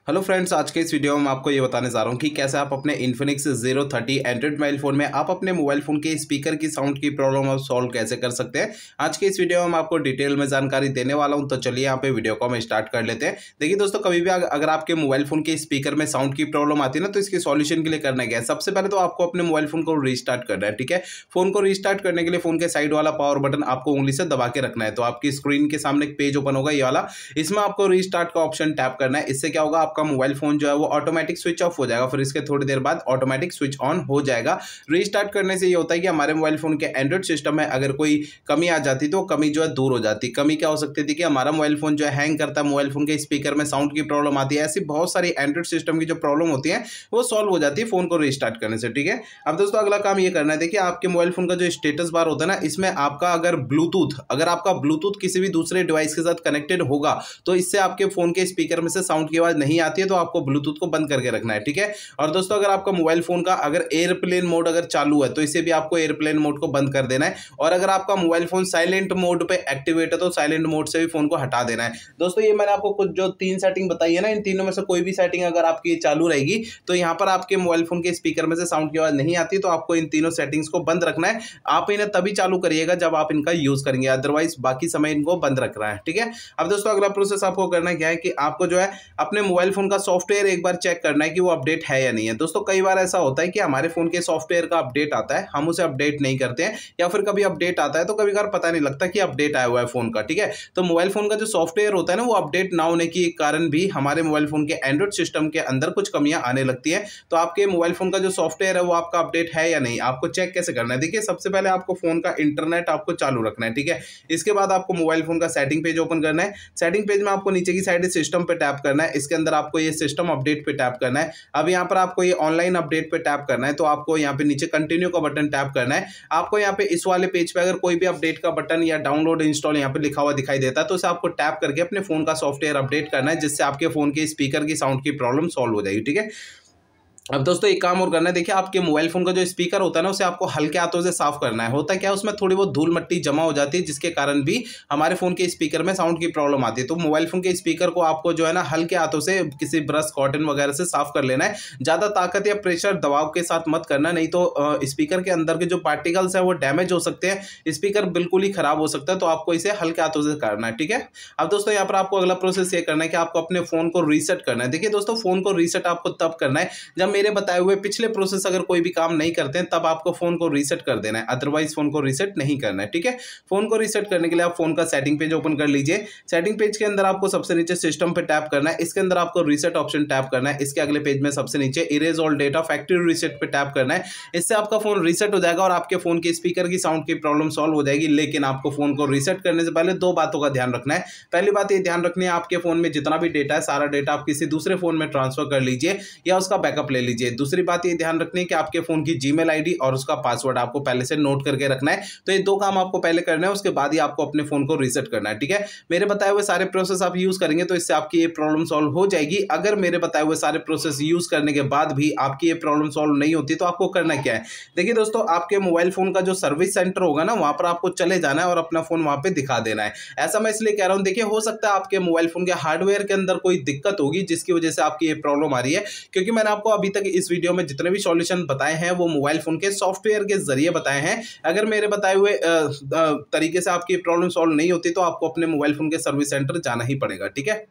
Hello friends, आज के इस वीडियो में मैं आपको ये बताने जा रहा हूँ कि कैसे आप अपने Infinix Zero 30 Android mobile phone में आप अपने मोबाइल फ़ोन के स्पीकर की साउंड की प्रॉब्लम आप सॉल्व कैसे कर सकते हैं। आज के इस वीडियो में मैं आपको डिटेल में जानकारी देने वाला हूँ, तो चलिए यहाँ पे वीडियो को हम स्टार्ट कर लेते हैं। देखिए दोस्तों, कभी भी अगर आपके मोबाइल फ़ोन के स्पीकर में साउंड की प्रॉब्लम आती है ना, तो इसके सॉल्यूशन के लिए करना क्या है। सबसे पहले तो आपको अपने मोबाइल फ़ोन को रीस्टार्ट करना है। ठीक है, फ़ोन को रीस्टार्ट करने के लिए फ़ोन के साइड वाला पावर बटन आपको उंगली से दबा के रखना है। तो आपकी स्क्रीन के सामने एक पेज ओपन होगा ये वाला, इसमें आपको रीस्टार्ट का ऑप्शन टैप करना है। इससे क्या होगा, आपका मोबाइल फ़ोन जो है वो ऑटोमेटिक स्विच ऑफ हो जाएगा, फिर इसके थोड़ी देर बाद ऑटोमेटिक स्विच ऑन हो जाएगा। रीस्टार्ट करने से ये होता है कि हमारे मोबाइल फोन के एंड्रॉइड सिस्टम में अगर कोई कमी आ जाती तो कमी जो है दूर हो जाती। कमी क्या हो सकती थी कि हमारा मोबाइल फोन जो है हैंग करता है, मोबाइल फोन के स्पीकर में साउंड की प्रॉब्लम आती है। ऐसी बहुत सारी एंड्रॉइड सिस्टम की जो प्रॉब्लम होती है वो सॉल्व हो जाती है फोन को रीस्टार्ट करने से। ठीक है, अब दोस्तों अगला काम ये करना है, देखिए आपके मोबाइल फोन का जो स्टेटस बार होता है ना, इसमें आपका अगर आपका ब्लूटूथ किसी भी दूसरे डिवाइस के साथ कनेक्टेड होगा तो इससे आपके फोन के स्पीकर में से साउंड की आवाज नहीं आती है, तो आपको ब्लूटूथ को बंद करके रखना है। ठीक है, और दोस्तों अगर आपका मोबाइल फोन का अगर एयरप्लेन मोड अगर चालू है तो इसे भी आपको एयरप्लेन मोड को बंद कर देना है। और अगर आपका मोबाइल फोन साइलेंट मोड पे एक्टिवेट है तो साइलेंट मोड से भी फोन को हटा देना है। दोस्तों ये मैंने आपको कुछ जो 3 सेटिंग बताई है ना, इन तीनों में से कोई भी सेटिंग अगर आपकी चालू रहेगी तो यहाँ पर आपके मोबाइल फोन के स्पीकर में से साउंड की आवाज नहीं आती, तो आपको इन तीनों सेटिंग्स को बंद रखना है। आप इन्हें तभी चालू करिएगा जब आप इनका यूज करेंगे, अदरवाइज बाकी समय इनको बंद रखना है। ठीक है, अब दोस्तों अगला प्रोसेस आपको करना क्या है कि आपको जो है अपने मोबाइल फोन का सॉफ्टवेयर एक बार चेक करना है कि वो अपडेट है या नहीं है। दोस्तों कई बार ऐसा होता है कि हमारे फोन के सॉफ्टवेयर का अपडेट आता है, हम उसे अपडेट नहीं करते हैं, या फिर कभी अपडेट आता है तो कभी कभार पता नहीं लगता कि अपडेट आया हुआ है फोन का। ठीक है, तो मोबाइल फोन का जो सॉफ्टवेयर होता है ना, वो अपडेट ना होने के कारण भी हमारे मोबाइल फोन के एंड्रॉइड सिस्टम के अंदर कुछ कमियां आने लगती हैं। तो आपके मोबाइल फोन का जो सॉफ्टवेयर है वो आपका अपडेट है या नहीं, आपको चेक कैसे करना है। देखिए सबसे पहले आपको फोन का इंटरनेट आपको चालू रखना है। ठीक है, इसके बाद आपको मोबाइल फोन का सेटिंग पेज ओपन करना है। सेटिंग पेज में आपको नीचे की साइड सिस्टम पे टैप करना है, इसके अंदर आपको ये सिस्टम अपडेट पे टैप करना है। अब यहाँ पर आपको ये ऑनलाइन अपडेट पे टैप करना है, तो आपको यहाँ पे नीचे कंटिन्यू का बटन टैप करना है। आपको यहाँ पे इस वाले पेज पे अगर कोई भी अपडेट का बटन या डाउनलोड इंस्टॉल यहाँ पे लिखा हुआ दिखाई देता है तो उसे आपको टैप करके अपने फोन का सॉफ्टवेयर अपडेट करना है, जिससे आपके फोन के स्पीकर की साउंड की प्रॉब्लम सॉल्व हो जाएगी। ठीक है, अब दोस्तों एक काम और करना है, देखिए आपके मोबाइल फोन का जो स्पीकर होता है ना, उसे आपको हल्के हाथों से साफ करना है। होता क्या है, उसमें थोड़ी बहुत धूल मिट्टी जमा हो जाती है, जिसके कारण भी हमारे फोन के स्पीकर में साउंड की प्रॉब्लम आती है। तो मोबाइल फोन के स्पीकर को आपको जो है ना हल्के हाथों से किसी ब्रश कॉटन वगैरह से साफ कर लेना है। ज्यादा ताकत या प्रेशर दबाव के साथ मत करना, नहीं तो स्पीकर के अंदर के जो पार्टिकल्स है वो डैमेज हो सकते हैं, स्पीकर बिल्कुल ही खराब हो सकता है। तो आपको इसे हल्के हाथों से करना है। ठीक है, अब दोस्तों यहाँ पर आपको अगला प्रोसेस ये करना है कि आपको अपने फोन को रीसेट करना है। देखिए दोस्तों, फोन को रीसेट आपको तब करना है जब मेरे बताए हुए पिछले प्रोसेस अगर कोई भी काम नहीं करते हैं, तब आपको फोन को रीसेट कर देना है, अदरवाइज फोन को रीसेट नहीं करना है। ठीक है, फोन को रीसेट करने के लिए आप फोन का सेटिंग पेज ओपन कर लीजिए। सेटिंग पेज के अंदर आपको सबसे नीचे सिस्टम पे टैप करना है, इसके अंदर आपको रीसेट ऑप्शन टैप करना है। इसके अगले पेज में सबसे नीचे erase all data factory reset पे टैप करना है। इससे आपका फोन रीसेट हो जाएगा और आपके फोन के स्पीकर की साउंड की प्रॉब्लम सॉल्व हो जाएगी। लेकिन आपको फोन को रीसेट करने से पहले 2 बातों का ध्यान रखना है। पहली बात ये ध्यान रखनी है, आपके फोन में जितना भी डेटा है सारा डेटा आप किसी दूसरे फोन में ट्रांसफर कर लीजिए या उसका बैकअप ले लीजिए। दूसरी बात ये ध्यान रखनी है कि आपके फोन की जीमेल आईडी और उसका पासवर्ड आपको पहले से नोट करके रखना है। तो ये 2 काम आपको पहले करना है, उसके बाद ही आपको अपने फोन को रीसेट करना है। ठीक है, मेरे बताए हुए सारे प्रोसेस आप यूज करेंगे तो इससे आपकी ये प्रॉब्लम सॉल्व हो जाएगी। अगर मेरे बताए हुए सारे प्रोसेस यूज करने के बाद भी आपकी ये प्रॉब्लम सॉल्व नहीं होती तो आपको करना क्या है। देखिए दोस्तों, आपके मोबाइल फोन का जो सर्विस सेंटर होगा ना, वहां पर आपको चले जाना है और अपना फोन वहां पे दिखा देना है। ऐसा मैं इसलिए कह रहा हूं, देखिए हो सकता है आपके मोबाइल फोन के हार्डवेयर के अंदर कोई दिक्कत होगी जिसकी वजह से आपकी ये प्रॉब्लम आ रही है, क्योंकि मैंने आपको अभी तक इस वीडियो में जितने भी सॉल्यूशन बताए हैं वो मोबाइल फोन के सॉफ्टवेयर के जरिए बताए हैं। अगर मेरे बताए हुए तरीके से आपकी प्रॉब्लम सॉल्व नहीं होती तो आपको अपने मोबाइल फोन के सर्विस सेंटर जाना ही पड़ेगा। ठीक है।